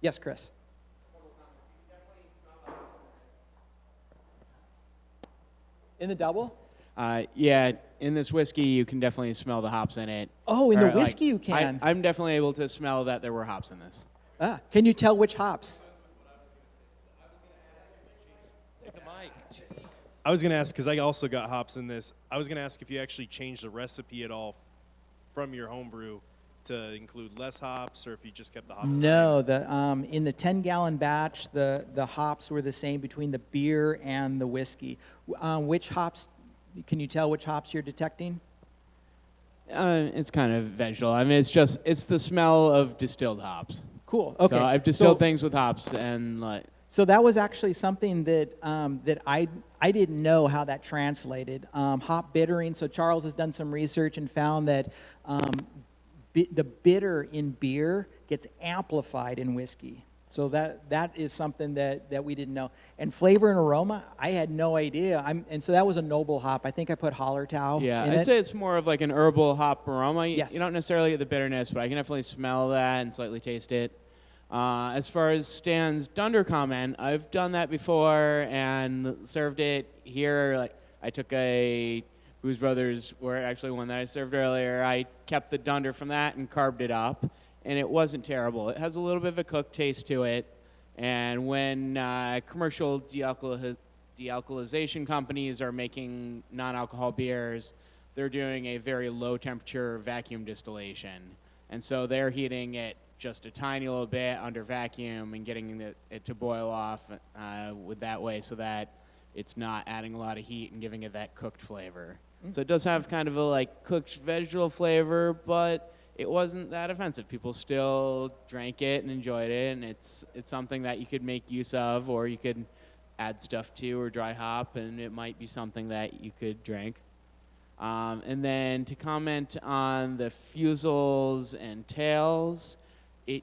Yes, Chris. In the double? Yeah, in this whiskey, you can definitely smell the hops in it. Oh, in Or, the whiskey you can. I'm definitely able to smell that there were hops in this. Can you tell which hops? I was going to ask, because I also got hops in this, I was going to ask if you actually changed the recipe at all from your homebrew to include less hops, or if you just kept the hops No, in the 10-gallon batch, the hops were the same between the beer and the whiskey. Which hops, can you tell which hops you're detecting? It's kind of visual. I mean, it's the smell of distilled hops. Cool, okay. So I've distilled things with hops, and like. So that was actually something that I didn't know how that translated. Hop bittering, so Charles has done some research and found that the bitter in beer gets amplified in whiskey. So that is something that we didn't know. And flavor and aroma, I had no idea. And so that was a noble hop. I think I put Hallertau in I'd it. say it's more of like an herbal hop aroma. Yes. You don't necessarily get the bitterness, but I can definitely smell that and slightly taste it. As far as Stan's dunder comment, I've done that before and served it here. Like I took a Booze Brothers were actually one that I served earlier. I kept the dunder from that and carved it up, and it wasn't terrible. It has a little bit of a cooked taste to it, and when commercial dealcoholization companies are making non-alcohol beers, they're doing a very low temperature vacuum distillation, and so they're heating it just a tiny little bit under vacuum and getting it to boil off with that way so that it's not adding a lot of heat and giving it that cooked flavor. So it does have kind of a like cooked vegetable flavor, but it wasn't that offensive. People still drank it and enjoyed it, and it's something that you could make use of, or you could add stuff to or dry hop, and it might be something that you could drink. And then to comment on the fusels and tails, the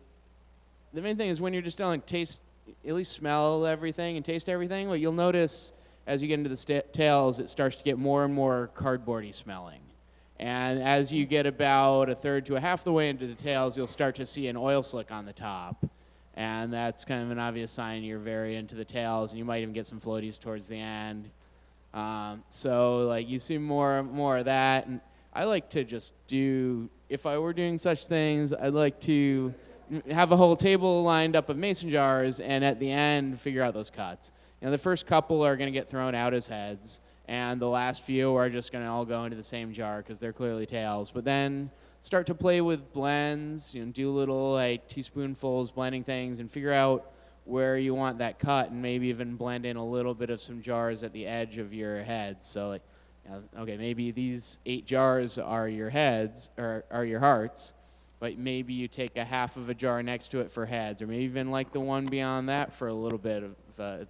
main thing is when you're distilling, taste, at least smell everything and taste everything. What you'll notice as you get into the tails, it starts to get more and more cardboardy smelling. And as you get about a third to a half the way into the tails, you'll start to see an oil slick on the top. And that's kind of an obvious sign you're very into the tails, and you might even get some floaties towards the end. So like you see more of that. And I like to just do, if I were doing such things, I'd like to have a whole table lined up of mason jars, and at the end, figure out those cuts. You know, the first couple are going to get thrown out as heads, and the last few are just going to all go into the same jar because they're clearly tails. But then start to play with blends, you know, do little like teaspoonfuls blending things and figure out where you want that cut, and maybe even blend in a little bit of some jars at the edge of your heads. So like, you know, okay, maybe these 8 jars are your heads, or are your hearts, but maybe you take a half of a jar next to it for heads, or maybe even like the one beyond that for a little bit of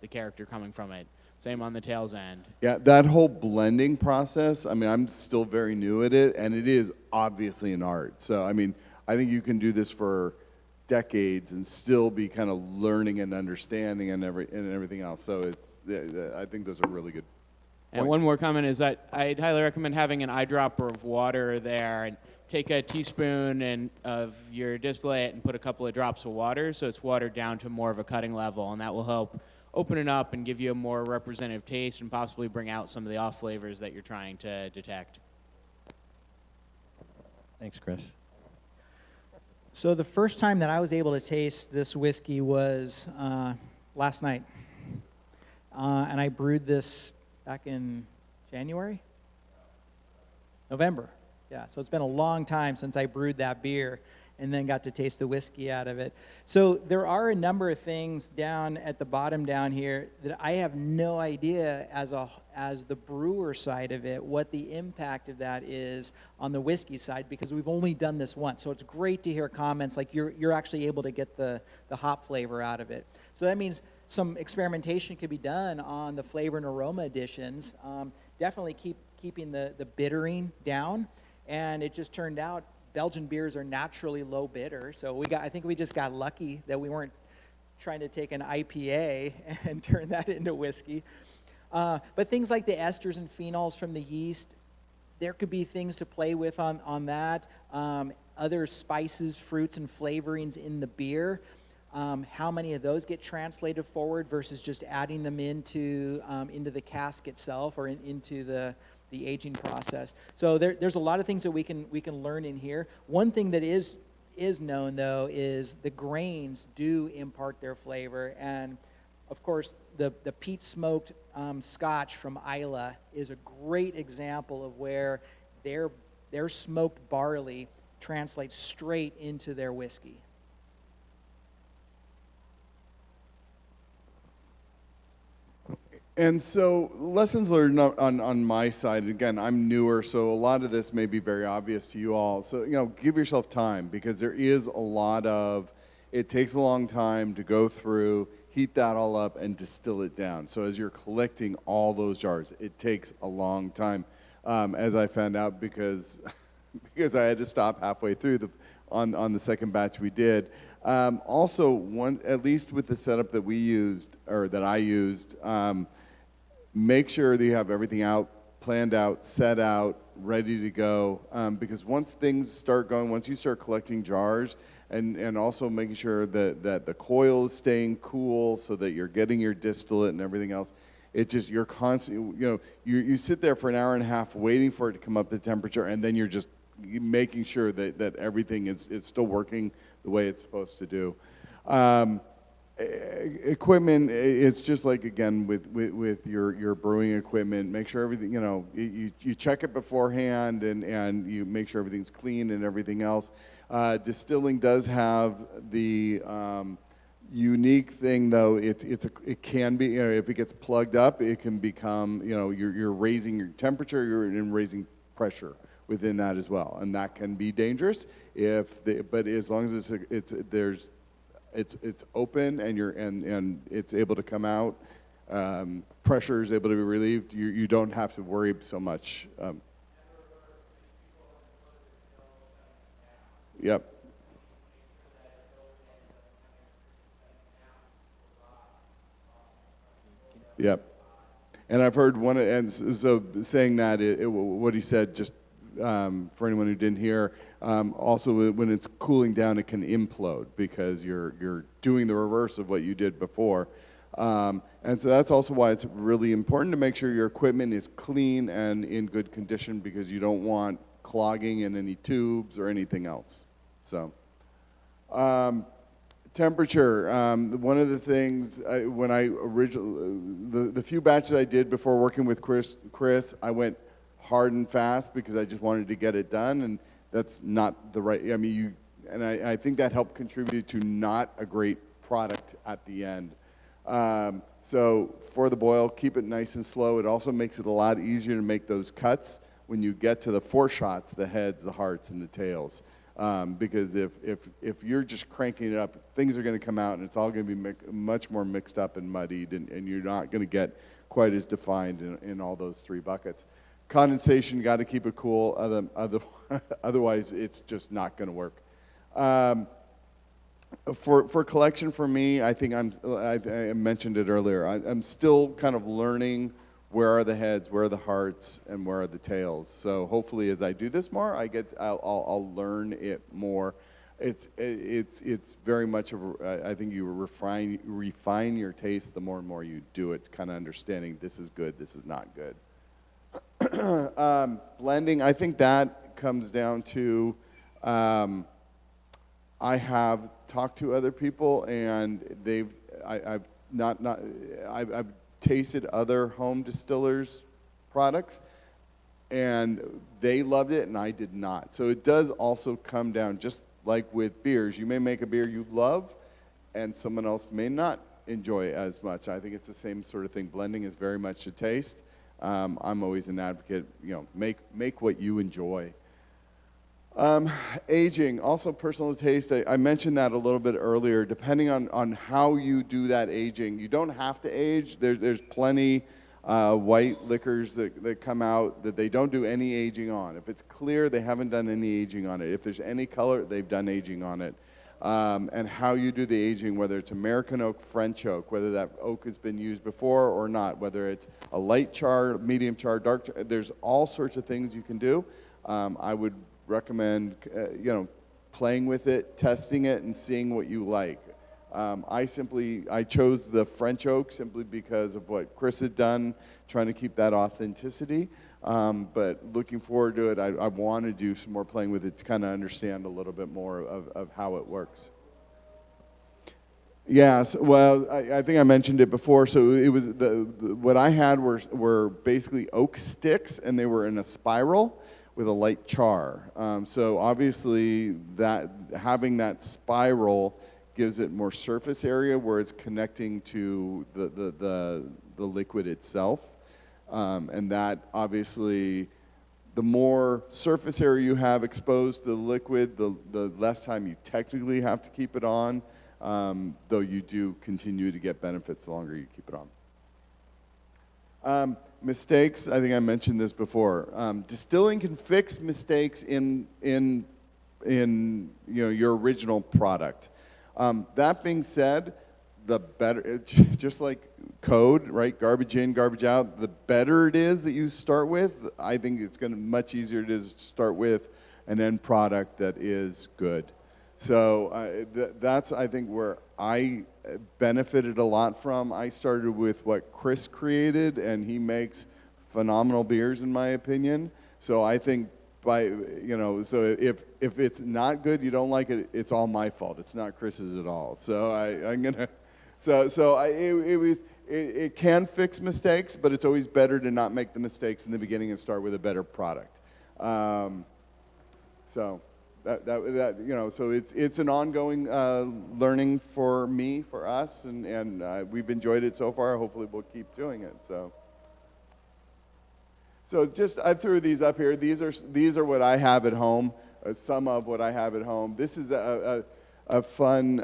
the character coming from it. Same on the tails end. Yeah, that whole blending process, I mean, I'm still very new at it, and it is obviously an art. So, I mean, I think you can do this for decades and still be kind of learning and understanding and everything else. So I think those are really good And one more comment is that I'd highly recommend having an eyedropper of water there, and take a teaspoon of your distillate and put a couple of drops of water so it's watered down to more of a cutting level, and that will help open it up and give you a more representative taste and possibly bring out some of the off flavors that you're trying to detect. Thanks, Chris. So the first time that I was able to taste this whiskey was last night. And I brewed this back in November. Yeah, so it's been a long time since I brewed that beer and then got to taste the whiskey out of it. So there are a number of things down at the bottom down here that I have no idea as the brewer side of it, what the impact of that is on the whiskey side, because we've only done this once. So it's great to hear comments like you're actually able to get the hop flavor out of it. So that means some experimentation could be done on the flavor and aroma additions. Definitely keeping the bittering down. And it just turned out Belgian beers are naturally low bitter. So I think we just got lucky that we weren't trying to take an IPA and turn that into whiskey. But things like the esters and phenols from the yeast, there could be things to play with on that. Other spices, fruits, and flavorings in the beer. How many of those get translated forward versus just adding them into the cask itself or into the aging process. So there's a lot of things that we can learn in here. One thing that is known though is the grains do impart their flavor, and of course the peat smoked Scotch from Islay is a great example of where their smoked barley translates straight into their whiskey. And so lessons learned on my side, again, I'm newer, so a lot of this may be very obvious to you all. So, you know, give yourself time, because there is a lot of, it takes a long time to go through, heat that all up, and distill it down. So as you're collecting all those jars, it takes a long time, as I found out because I had to stop halfway through on the second batch we did. Also, at least with the setup that we used, or that I used, make sure that you have everything planned out, set out, ready to go. Because once things start going, once you start collecting jars, and also making sure that the coil is staying cool so that you're getting your distillate and everything else, you're constantly, you sit there for an hour and a half waiting for it to come up to temperature, and then you're just making sure that everything is still working the way it's supposed to do. Equipment, it's just like, again, with your brewing equipment, make sure everything, you check it beforehand, and you make sure everything's clean and everything else. Distilling does have the unique thing, though, it can be, if it gets plugged up, it can become, you're raising your temperature, you're raising pressure within that as well, and that can be dangerous. But as long as it's open and it's able to come out, pressure is able to be relieved, you don't have to worry so much. Yep. Yep. And I've heard so saying that, what he said, just for anyone who didn't hear, also when it's cooling down, it can implode because you're doing the reverse of what you did before. And so that's also why it's really important to make sure your equipment is clean and in good condition, because you don't want clogging in any tubes or anything else. So, temperature. One of the things when I originally, the few batches I did before working with Chris, I went hard and fast because I just wanted to get it done, and that's not the right. I mean, I think that helped contribute to not a great product at the end. So for the boil, keep it nice and slow. It also makes it a lot easier to make those cuts when you get to the foreshots, the heads, the hearts, and the tails. Because if you're just cranking it up, things are going to come out, and it's all going to be much more mixed up and muddied, and you're not going to get quite as defined in all those three buckets. Condensation, got to keep it cool, otherwise it's just not going to work. For collection, for me, I think I mentioned it earlier. I'm still kind of learning where are the heads, where are the hearts, and where are the tails. So hopefully, as I do this more, I'll learn it more. It's very much I think you refine your taste the more and more you do it, kind of understanding this is good, this is not good. Blending, I think that comes down to. I have talked to other people, and I've tasted other home distillers' products, and they loved it, and I did not. So it does also come down, just like with beers. You may make a beer you love, and someone else may not enjoy it as much. I think it's the same sort of thing. Blending is very much to taste. I'm always an advocate, make what you enjoy. Aging, also personal taste. I mentioned that a little bit earlier. Depending on how you do that aging, you don't have to age. There's plenty white liquors that come out that they don't do any aging on. If it's clear, they haven't done any aging on it. If there's any color, they've done aging on it. And how you do the aging, whether it's American oak, French oak, whether that oak has been used before or not, whether it's a light char, medium char, dark char, there's all sorts of things you can do. I would recommend playing with it, testing it, and seeing what you like. I chose the French oak simply because of what Chris had done, trying to keep that authenticity. But looking forward to it, I want to do some more playing with it to kind of understand a little bit more of how it works. Yes, well, I think I mentioned it before. So it was what I had were basically oak sticks, and they were in a spiral with a light char. So obviously having that spiral gives it more surface area where it's connecting to the liquid itself. And that obviously, the more surface area you have exposed to the liquid, the less time you technically have to keep it on, though you do continue to get benefits the longer you keep it on. Mistakes, I think I mentioned this before. Distilling can fix mistakes in your original product. That being said, the better, just like code, right? Garbage in, garbage out. The better it is that you start with, I think it's going to much easier it is to start with an end product that is good. So that's, I think, where I benefited a lot from. I started with what Chris created, and he makes phenomenal beers, in my opinion. So I think so if it's not good, you don't like it, it's all my fault. It's not Chris's at all. So it can fix mistakes, but it's always better to not make the mistakes in the beginning and start with a better product. So it's an ongoing learning for me, for us, and we've enjoyed it so far. Hopefully we'll keep doing it. So just I threw these up here. These are what I have at home. Some of what I have at home. This is a fun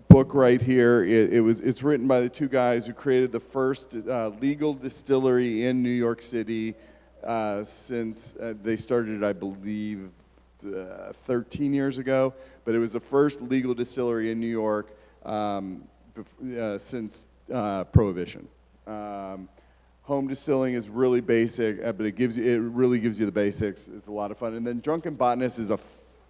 book right here. It's written by the two guys who created the first legal distillery in New York City since they started, I believe, 13 years ago, but it was the first legal distillery in New York since Prohibition. Home distilling is really basic, but it really gives you the basics. It's a lot of fun. And then Drunken Botanist is a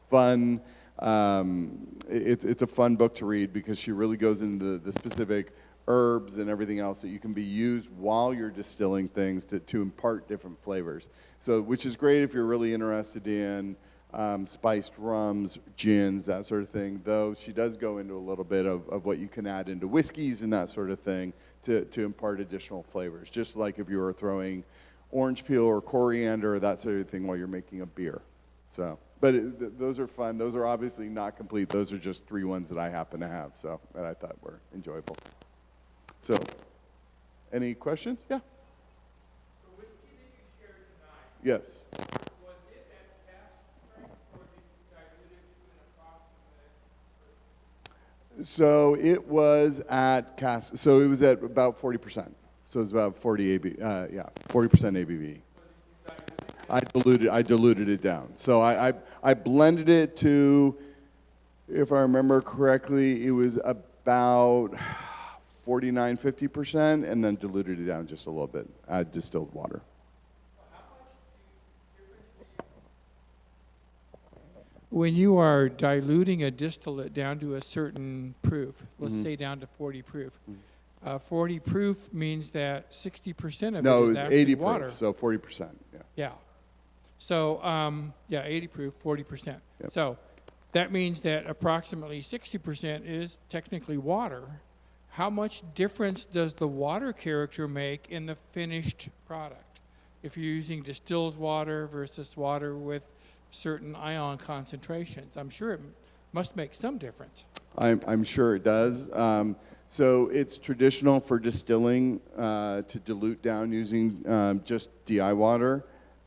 fun, it's a fun book to read because she really goes into the specific herbs and everything else that you can be used while you're distilling things to impart different flavors. So, which is great if you're really interested in spiced rums, gins, that sort of thing, though she does go into a little bit of what you can add into whiskeys and that sort of thing to impart additional flavors, just like if you were throwing orange peel or coriander or that sort of thing while you're making a beer. So, but those are fun. Those are obviously not complete. Those are just 3 ones that I happen to have, so that I thought were enjoyable. So, any questions? Yeah? The whiskey that you shared tonight, Yes. was it at cask strength or did you dilute it to an approximate? So it was at cask. So it was at about 40%. So it was about 40 40% ABV. I diluted it down. So I blended it to, if I remember correctly, it was about 49-50%, and then diluted it down just a little bit. Add distilled water. When you are diluting a distillate down to a certain proof, let's say down to 40 proof, 40 proof means that 60% of No, it it is was actually 80 water. proof, so 40%. Yeah. Yeah. So, 80 proof, 40%. Yep. So that means that approximately 60% is technically water. How much difference does the water character make in the finished product? If you're using distilled water versus water with certain ion concentrations, I'm sure it must make some difference. I'm sure it does. So it's traditional for distilling to dilute down using just DI water.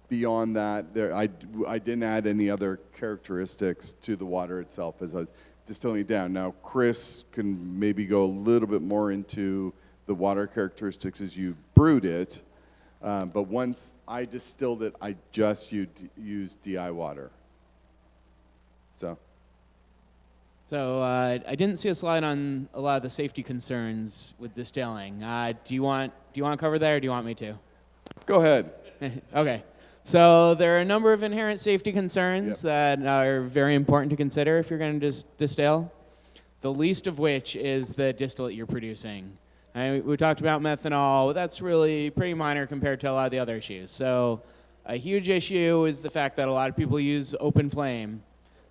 Beyond that, I didn't add any other characteristics to the water itself as I was distilling it down. Now, Chris can maybe go a little bit more into the water characteristics as you brewed it. But once I distilled it, I just used DI water. So I didn't see a slide on a lot of the safety concerns with distilling. Do you want to cover that, or do you want me to? go ahead. Okay. So there are a number of inherent safety concerns that are very important to consider if you're going to distill. The least of which is the distillate you're producing. We talked about methanol, but that's really pretty minor compared to a lot of the other issues. So a huge issue is the fact that a lot of people use open flame.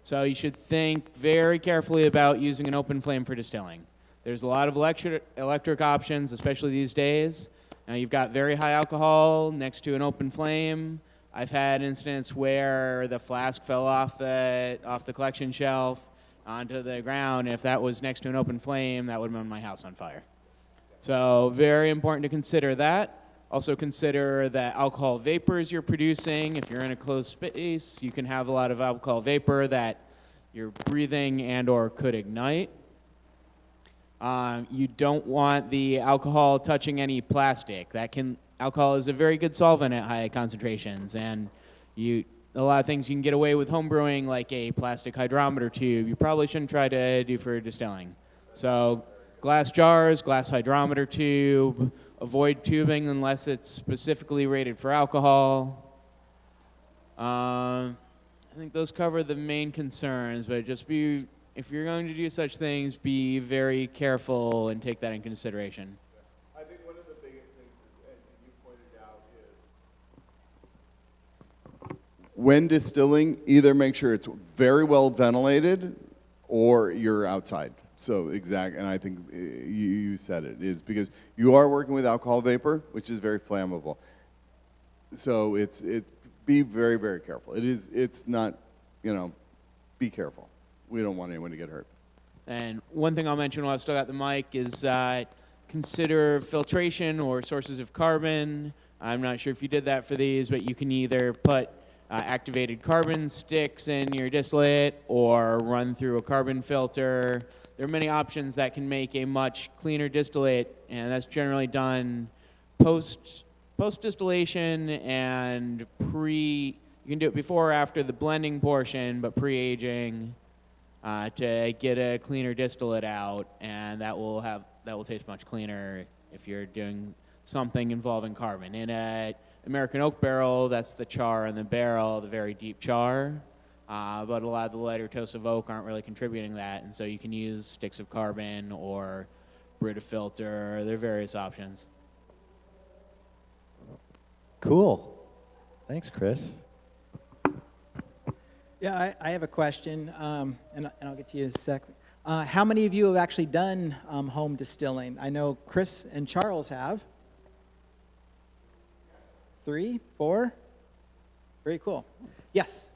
So you should think very carefully about using an open flame for distilling. There's a lot of electric options, especially these days. Now you've got very high alcohol next to an open flame. I've had incidents where the flask fell off the collection shelf onto the ground, and if that was next to an open flame, that would have burned my house on fire. So very important to consider that. Also consider the alcohol vapors you're producing. If you're in a closed space, you can have a lot of alcohol vapor that you're breathing and or could ignite. You don't want the alcohol touching any plastic. Alcohol is a very good solvent at high concentrations, and a lot of things you can get away with home brewing, like a plastic hydrometer tube, you probably shouldn't try to do for distilling. So glass jars, glass hydrometer tube, avoid tubing unless it's specifically rated for alcohol. I think those cover the main concerns, but if you're going to do such things, be very careful and take that in consideration. I think one of the biggest things, and you pointed out, is when distilling, either make sure it's very well ventilated or you're outside. So and I think you said it, is because you are working with alcohol vapor, which is very flammable. So be very, very careful. It's not, be careful. We don't want anyone to get hurt. And one thing I'll mention while I've still got the mic is consider filtration or sources of carbon. I'm not sure if you did that for these, but you can either put activated carbon sticks in your distillate or run through a carbon filter. There are many options that can make a much cleaner distillate, and that's generally done post distillation and you You can do it before or after the blending portion, but pre-aging to get a cleaner distillate out, and that will taste much cleaner if you're doing something involving carbon. In an American oak barrel, that's the char in the barrel, the very deep char. But a lot of the lighter toasts of oak aren't really contributing that, and so you can use sticks of carbon or Brita filter. There are various options. Cool. Thanks, Chris. Yeah, I have a question, and I'll get to you in a sec. How many of you have actually done home distilling? I know Chris and Charles have. 3, 4? Very cool. Yes?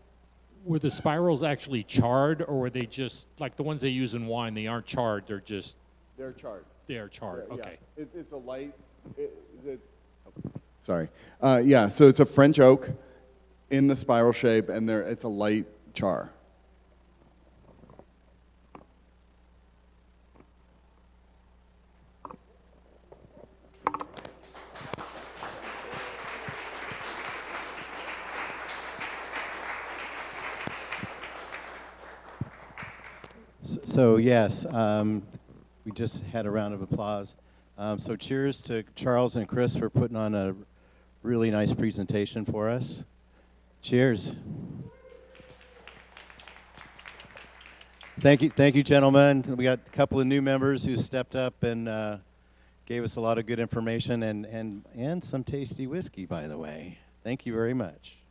Were the spirals actually charred, or were they just like the ones they use in wine? They aren't charred; they're just charred. they are charred. Yeah, Okay. it's a light. Sorry. Yeah, so it's a French oak in the spiral shape, and it's a light char. So yes, we just had a round of applause. So cheers to Charles and Chris for putting on a really nice presentation for us. Cheers. Thank you, gentlemen. We got a couple of new members who stepped up and gave us a lot of good information and some tasty whiskey, by the way. Thank you very much.